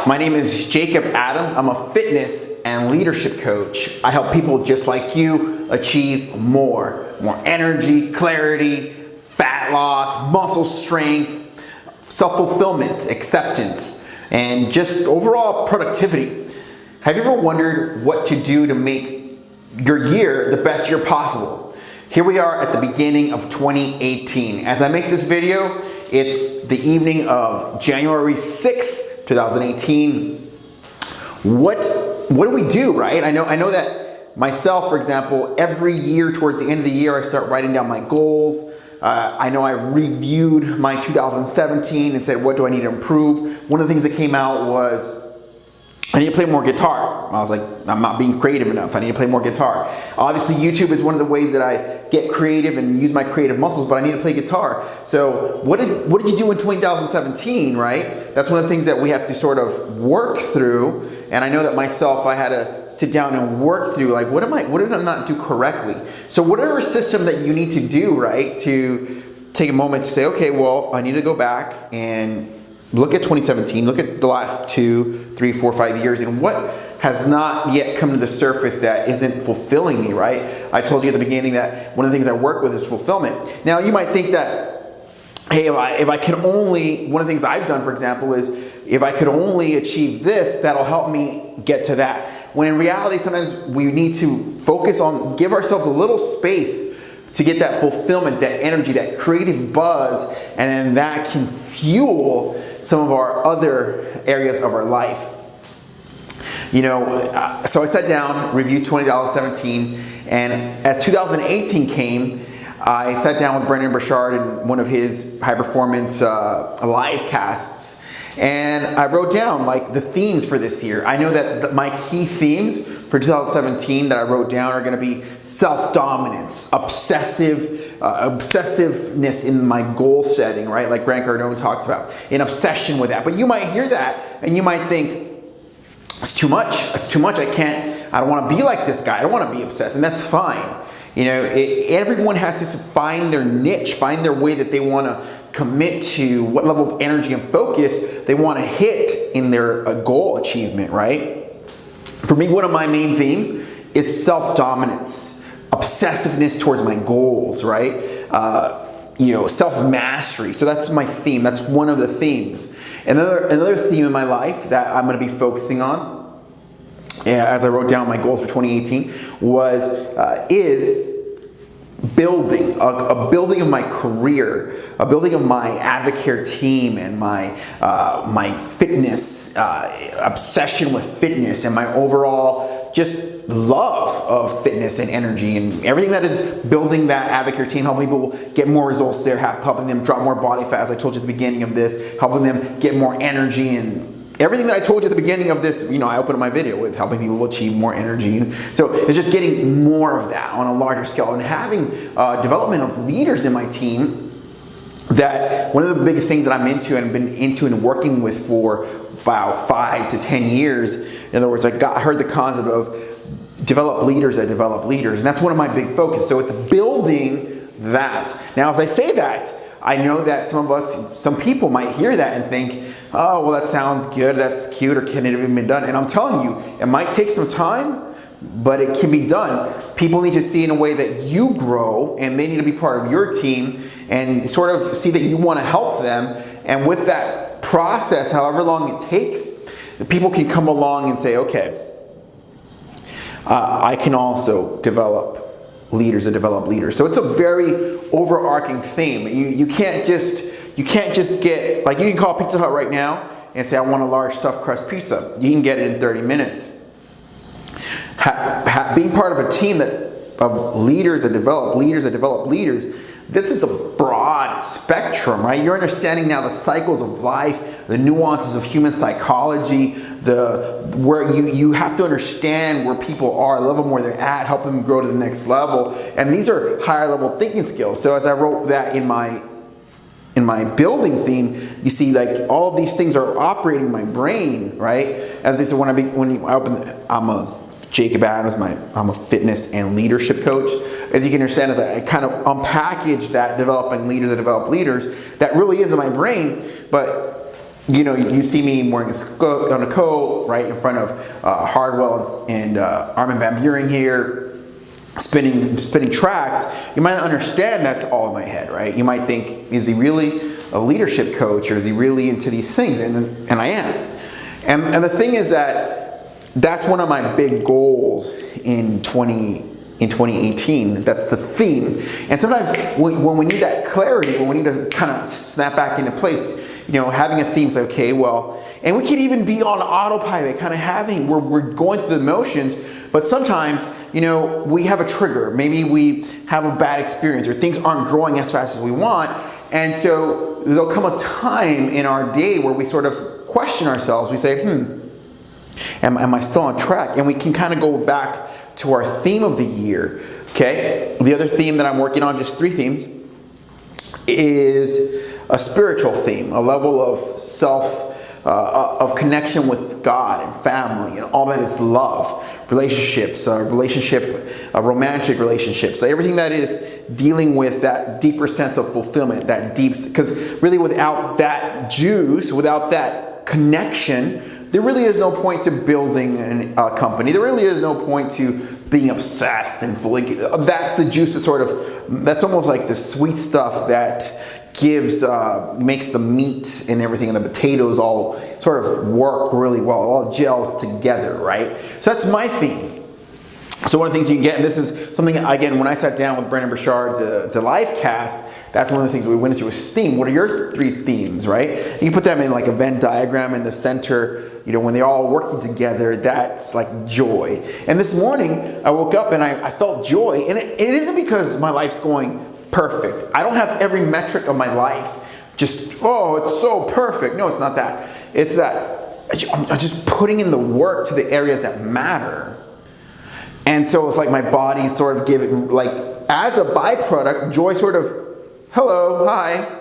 my name is Jacob Adams. I'm a fitness and leadership coach. I help people just like you achieve more energy, clarity, fat loss, muscle strength, self-fulfillment, acceptance, and just overall productivity. Have you ever wondered what to do to make your year the best year possible? Here we are at the beginning of 2018. As I make this video, it's the evening of January 6th, 2018. What do we do, right? I know that myself, for example, every year towards the end of the year, I start writing down my goals. I know I reviewed my 2017 and said, what do I need to improve? One of the things that came out was, I need to play more guitar. I was like, I'm not being creative enough. I need to play more guitar. Obviously, YouTube is one of the ways that I get creative and use my creative muscles, but I need to play guitar. So what did you do in 2017, right? That's one of the things that we have to sort of work through. And I know that myself, I had to sit down and work through, like, what did I not do correctly? So whatever system that you need to do, right, to take a moment to say, okay, well, I need to go back and look at 2017, look at the last 2, 3, 4, 5 years, and what has not yet come to the surface that isn't fulfilling me, right? I told you at the beginning that one of the things I work with is fulfillment. Now, you might think that, hey, if I could only, one of the things I've done, for example, is if I could only achieve this, that'll help me get to that. When in reality, sometimes we need to focus on, give ourselves a little space to get that fulfillment, that energy, that creative buzz, and then that can fuel some of our other areas of our life. You know, so I sat down, reviewed 2017, and as 2018 came, I sat down with Brendon Burchard in one of his high performance live casts, and I wrote down like the themes for this year. I know that my key themes for 2017 that I wrote down are going to be self-dominance, obsessiveness in my goal setting, right? Like Grant Cardone talks about, an obsession with that. But you might hear that and you might think, it's too much. It's too much. I don't want to be like this guy. I don't want to be obsessed. And that's fine. You know, everyone has to find their niche, find their way that they want to commit to, what level of energy and focus they want to hit in their goal achievement, right? For me, one of my main themes is self-dominance, obsessiveness towards my goals, right? You know, self-mastery. So that's my theme. That's one of the themes. Another theme in my life that I'm going to be focusing on, as I wrote down my goals for 2018, is building, a building of my career, a building of my Advocare team and my fitness, obsession with fitness and my overall just love of fitness and energy and everything that is building that Advocare team, helping people get more results there, helping them drop more body fat, as I told you at the beginning of this, helping them get more energy and everything that I told you at the beginning of this, you know, I opened my video with helping people achieve more energy. And so it's just getting more of that on a larger scale and having development of leaders in my team. That one of the big things that I'm into and been into and working with for about 5 to 10 years. In other words, I heard the concept of develop leaders that develop leaders. And that's one of my big focus. So it's building that. Now, as I say that, I know that some people might hear that and think, oh, well, that sounds good, that's cute, or can it even be done? And I'm telling you, it might take some time, but it can be done. People need to see in a way that you grow, and they need to be part of your team and sort of see that you want to help them. And with that process, however long it takes, the people can come along and say, okay, I can also develop leaders that develop leaders. So it's a very overarching theme. You can't just get, like, you can call Pizza Hut right now and say, I want a large stuffed crust pizza. You can get it in 30 minutes. Being part of a team of leaders that develop leaders, this is a broad spectrum, right? You're understanding now the cycles of life, the nuances of human psychology, where you have to understand where people are, the level where they're at, help them grow to the next level. And these are higher level thinking skills. So as I wrote that in my building theme, you see, like, all of these things are operating my brain, right? As I said, I'm a Jacob Adams, I'm a fitness and leadership coach. As you can understand, as I kind of unpackage that developing leaders that develop leaders, that really is in my brain. But you see me wearing on a coat, right, in front of Hardwell and Armin van Buuren here, spinning tracks. You might not understand that's all in my head, right? You might think, is he really a leadership coach, or is he really into these things? And I am. And the thing is that's one of my big goals in 2018. That's the theme. And sometimes when we need that clarity, when we need to kind of snap back into place, having a theme is okay, well, and we can even be on autopilot, kind of we're going through the motions, but sometimes, we have a trigger. Maybe we have a bad experience, or things aren't growing as fast as we want. And so there'll come a time in our day where we sort of question ourselves. We say, am I still on track? And we can kind of go back to our theme of the year, okay? The other theme that I'm working on, just 3 themes, is a spiritual theme, a level of of connection with God and family, and all that is love, relationships, romantic relationships, everything that is dealing with that deeper sense of fulfillment, because really without that juice, without that connection, there really is no point to building a company. There really is no point to being obsessed and fully. That's the juice that's almost like the sweet stuff that makes the meat and everything and the potatoes all sort of work really well. It all gels together, right? So that's my themes. So one of the things you can get, and this is something, again, when I sat down with Brendon Burchard, the live cast, that's one of the things we went into was theme. What are your 3 themes, right? You can put them in like a Venn diagram in the center, when they're all working together, that's like joy. And this morning, I woke up and I felt joy. And it isn't because my life's going perfect. I don't have every metric of my life just, it's so perfect. No, it's not that. It's that I'm just putting in the work to the areas that matter. And so it's like my body sort of as a byproduct, joy sort of, hello, hi,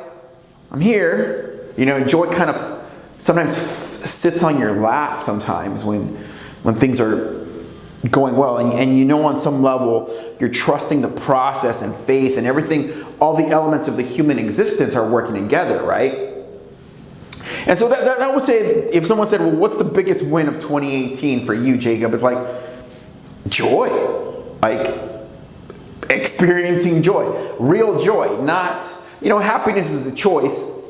I'm here. Joy kind of sometimes sits on your lap sometimes when things are going well. And on some level, you're trusting the process and faith and everything, all the elements of the human existence are working together, right? And so that would say, if someone said, well, what's the biggest win of 2018 for you, Jacob? It's like joy, like experiencing joy, real joy, not, happiness is a choice.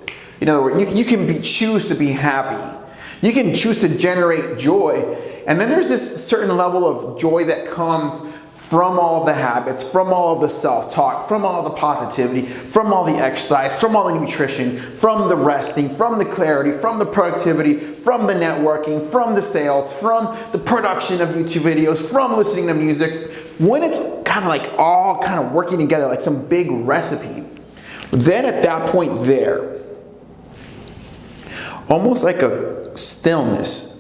In other words, you can choose to be happy. You can choose to generate joy. And then there's this certain level of joy that comes from all of the habits, from all of the self-talk, from all of the positivity, from all the exercise, from all the nutrition, from the resting, from the clarity, from the productivity, from the networking, from the sales, from the production of YouTube videos, from listening to music. When it's kind of like all kind of working together like some big recipe, then at that point there, almost like a stillness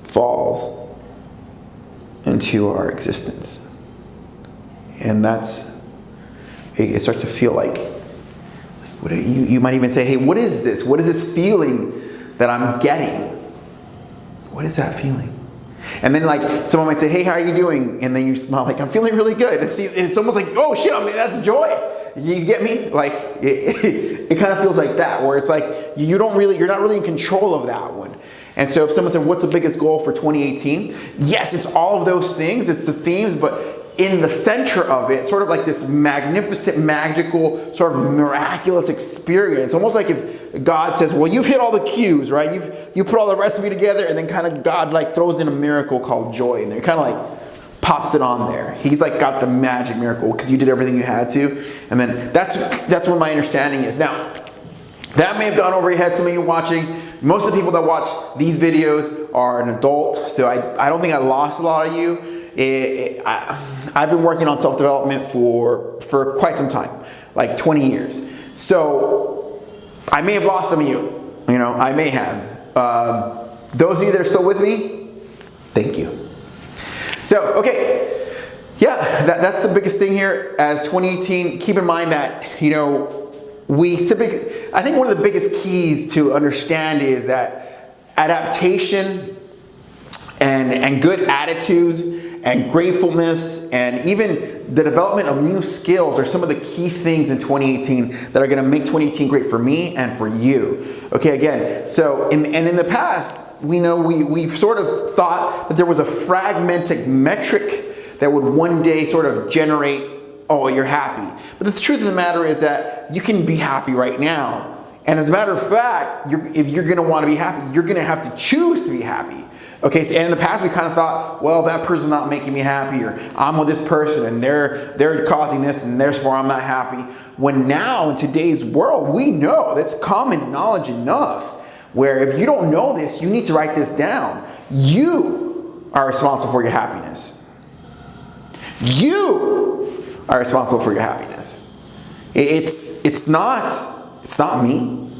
falls into our existence. And it starts to feel like, you might even say, hey, what is this? What is this feeling that I'm getting? What is that feeling? And then like someone might say, hey, how are you doing? And then you smile like, I'm feeling really good. And see, it's almost like, oh shit, that's joy. You get me? Like it kind of feels like that, where it's like you're not really in control of that one. And so if someone said, what's the biggest goal for 2018? Yes, it's all of those things. It's the themes, but in the center of it, sort of like this magnificent, magical, sort of miraculous experience. Almost like if God says, well, you've hit all the cues, right? You put all the recipe together, and then kind of God like throws in a miracle called joy in there. Kind of like pops it on there. He's like got the magic miracle because you did everything you had to. And then that's what my understanding is. Now, that may have gone over your head, some of you watching. Most of the people that watch these videos are an adult, so I don't think I lost a lot of you. I've been working on self-development for quite some time, like 20 years. So I may have lost some of you, I may have. Those of you that are still with me, thank you. So, okay, yeah, that's the biggest thing here as 2018. Keep in mind that, I think one of the biggest keys to understand is that adaptation and good attitude and gratefulness and even the development of new skills are some of the key things in 2018 that are going to make 2018 great for me and for you. Okay, again, so in the past, we know we sort of thought that there was a fragmented metric that would one day sort of generate, oh, you're happy. But the truth of the matter is that you can be happy right now. And as a matter of fact, if you're going to want to be happy, you're going to have to choose to be happy. Okay, so, and in the past we kind of thought, well, that person's not making me happy, or I'm with this person and they're causing this and therefore I'm not happy. When now in today's world, we know that's common knowledge enough where if you don't know this, you need to write this down. You are responsible for your happiness. You are responsible for your happiness. It's not me.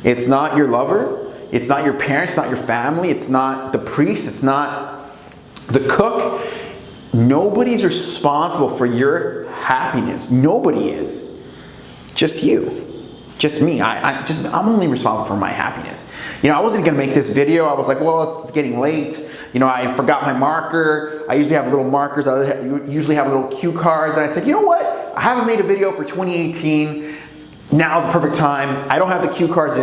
It's not your lover. It's not your parents. It's not your family. It's not the priest. It's not the cook. Nobody's responsible for your happiness. Nobody is. Just you. Just me. I'm only responsible for my happiness. You know, I wasn't going to make this video. I was like, well, it's getting late. You know, I forgot my marker. I usually have little markers. I usually have little cue cards. And I said, you know what? I haven't made a video for 2018. Now's the perfect time. I don't have the cue cards,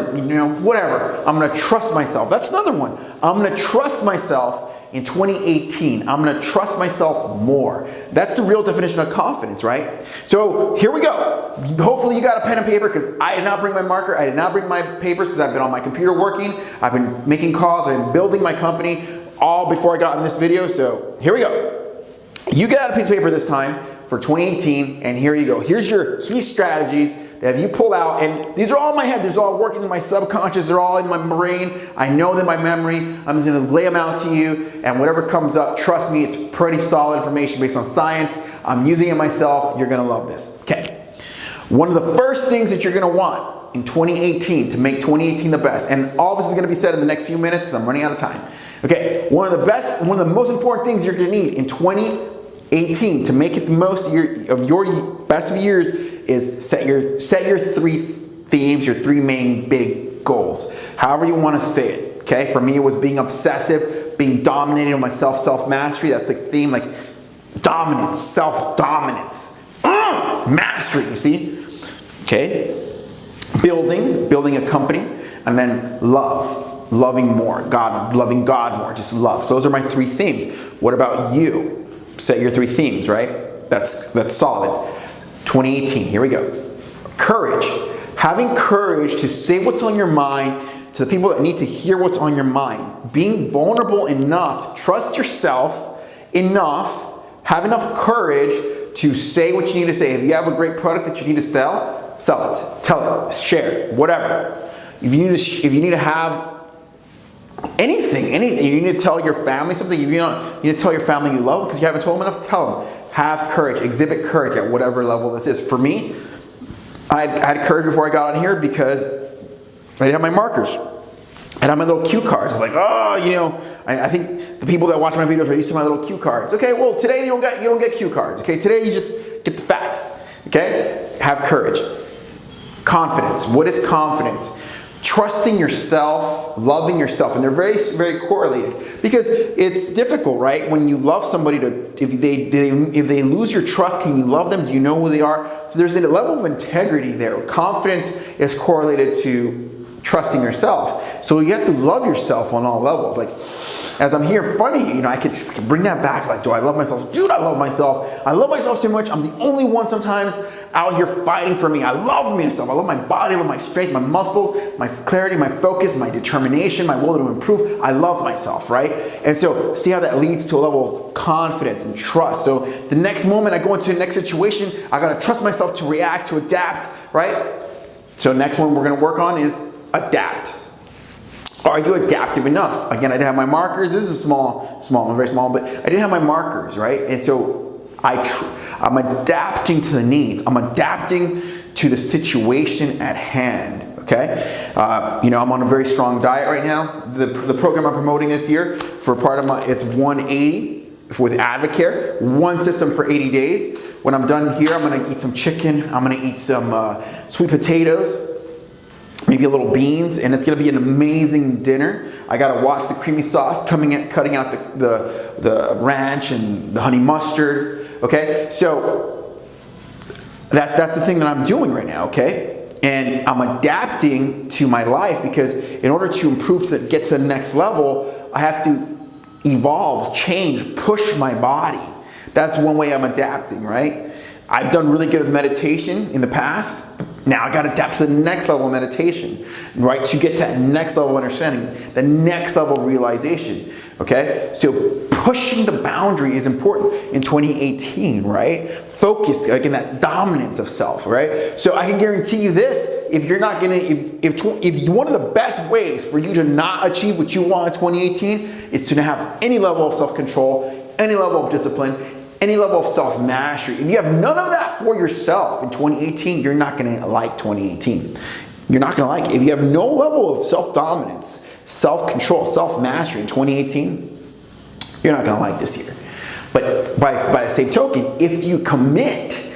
whatever. I'm going to trust myself. That's another one. I'm going to trust myself in 2018. I'm going to trust myself more. That's the real definition of confidence, right? So here we go. Hopefully you got a pen and paper, because I did not bring my marker. I did not bring my papers because I've been on my computer working. I've been making calls. I've been building my company all before I got in this video. So here we go. You got a piece of paper this time for 2018, and here you go. Here's your key strategies that if you pull out, and these are all in my head, these are all working in my subconscious, they're all in my brain, I know them by memory, I'm just gonna lay them out to you, and whatever comes up, trust me, it's pretty solid information based on science. I'm using it myself, you're gonna love this. Okay, one of the first things that you're gonna want in 2018 to make 2018 the best, and all this is gonna be said in the next few minutes because I'm running out of time. Okay, one of the most important things you're gonna need in 2018 to make it the most of your best of years is set your three themes, your three main big goals. However you want to say it. Okay, for me it was being obsessive, being dominated on my self-mastery. That's the theme, like dominance, self-dominance, mastery. You see? Okay, building a company, and then loving more, loving God more, just love. So those are my three themes. What about you? Set your three themes, right? That's solid. 2018, here we go. Courage. Having courage to say what's on your mind to the people that need to hear what's on your mind. Being vulnerable enough, trust yourself enough, have enough courage to say what you need to say. If you have a great product that you need to sell it, tell it, share it, whatever. If you need to have anything, you need to tell your family something, you need to tell your family you love them because you haven't told them enough, tell them. Have courage, exhibit courage at whatever level this is. For me, I had courage before I got on here because I didn't have my markers. And I had my little cue cards. I was like, I think the people that watch my videos are used to my little cue cards. Okay, well today you don't get cue cards. Okay, today you just get the facts. Okay, have courage. Confidence. What is confidence? Trusting yourself, loving yourself, and they're very, very correlated because it's difficult, right? When you love somebody, if they lose your trust, can you love them? Do you know who they are? So there's a level of integrity there. Confidence is correlated to trusting yourself. So you have to love yourself on all levels. Like, as I'm here in front of you, I could just bring that back. Like, do I love myself? Dude, I love myself. I love myself so much. I'm the only one sometimes out here fighting for me. I love myself. I love my body, I love my strength, my muscles, my clarity, my focus, my determination, my will to improve. I love myself, right? And so see how that leads to a level of confidence and trust. So the next moment I go into the next situation, I got to trust myself to react, to adapt, right? So next one we're going to work on is adapt. Are you adaptive enough? Again, I didn't have my markers. This is small, very small, but I didn't have my markers, right? And so I'm adapting to the needs. I'm adapting to the situation at hand, okay? I'm on a very strong diet right now. The program I'm promoting this year for part of it's 180 with Advocare, one system for 80 days. When I'm done here, I'm gonna eat some chicken. I'm gonna eat some sweet potatoes. maybe a little beans, and it's gonna be an amazing dinner. I gotta watch the creamy sauce cutting out the ranch and the honey mustard, okay? So that's the thing that I'm doing right now, okay? And I'm adapting to my life because in order to improve, to get to the next level, I have to evolve, change, push my body. That's one way I'm adapting, right? I've done really good with meditation in the past. Now I got to adapt to the next level of meditation, right? To get to that next level of understanding, the next level of realization, okay? So pushing the boundary is important in 2018, right? Focus, like in that dominance of self, right? So I can guarantee you this, if you're not gonna, if one of the best ways for you to not achieve what you want in 2018 is to have any level of self-control, any level of discipline, any level of self-mastery. If you have none of that for yourself in 2018, you're not gonna like 2018. You're not gonna like it. If you have no level of self-dominance, self-control, self-mastery in 2018, you're not gonna like this year. But by the same token, if you commitment,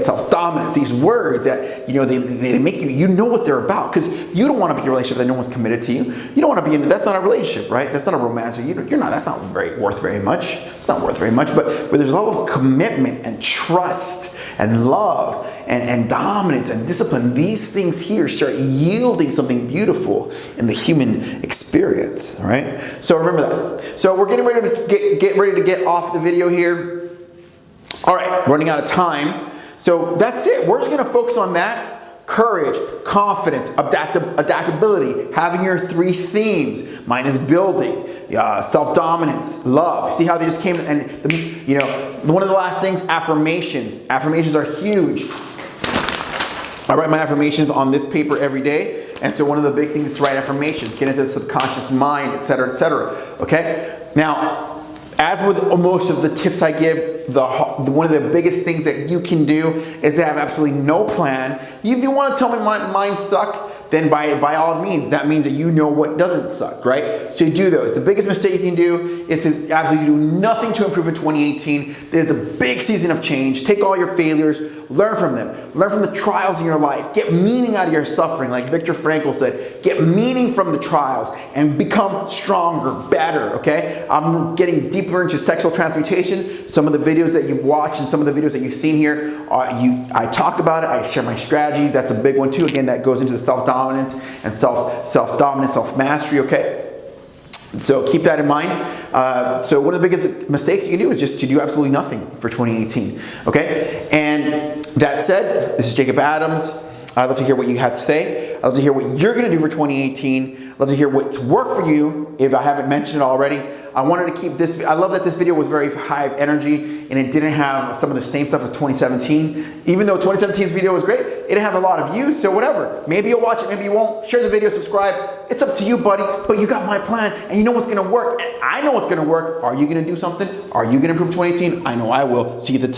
self-dominance, these words that, they make you know what they're about, because you don't want to be in a relationship that no one's committed to you. You don't want to be in, that's not a relationship, right? That's not a romantic, that's not worth very much. It's not worth very much, but there's a level of commitment and trust and love and dominance and discipline. These things here start yielding something beautiful in the human experience, all right? So remember that. So we're getting ready to get off the video here. All right, running out of time. So that's it. We're just going to focus on that. Courage, confidence, adaptability, having your 3 themes. Mine is building, self-dominance, love. See how they just came, and one of the last things, affirmations. Affirmations are huge. I write my affirmations on this paper every day. And so one of the big things is to write affirmations, get into the subconscious mind, etc., etc. Okay? Now, as with most of the tips I give, one of the biggest things that you can do is to have absolutely no plan. If you want to tell me mine suck, then by all means, that means that you know what doesn't suck, right? So you do those. The biggest mistake you can do is to absolutely do nothing to improve in 2018. There's a big season of change. Take all your failures, learn from them. Learn from the trials in your life. Get meaning out of your suffering. Like Viktor Frankl said, get meaning from the trials and become stronger, better, okay? I'm getting deeper into sexual transmutation. Some of the videos that you've watched and some of the videos that you've seen here, I talked about it. I share my strategies. That's a big one too. Again, that goes into the self-dominance and self-dominance, self-mastery, okay? So keep that in mind. So one of the biggest mistakes you can do is just to do absolutely nothing for 2018, okay? And that said, this is Jacob Adams. I'd love to hear what you have to say. I'd love to hear what you're going to do for 2018. I'd love to hear what's worked for you, if I haven't mentioned it already. I wanted to keep this, I love that this video was very high of energy and it didn't have some of the same stuff as 2017. Even though 2017's video was great, it didn't have a lot of views, so whatever. Maybe you'll watch it, maybe you won't. Share the video, subscribe. It's up to you, buddy, but you got my plan and you know what's gonna work. And I know what's gonna work. Are you gonna do something? Are you gonna improve 2018? I know I will. See you at the top.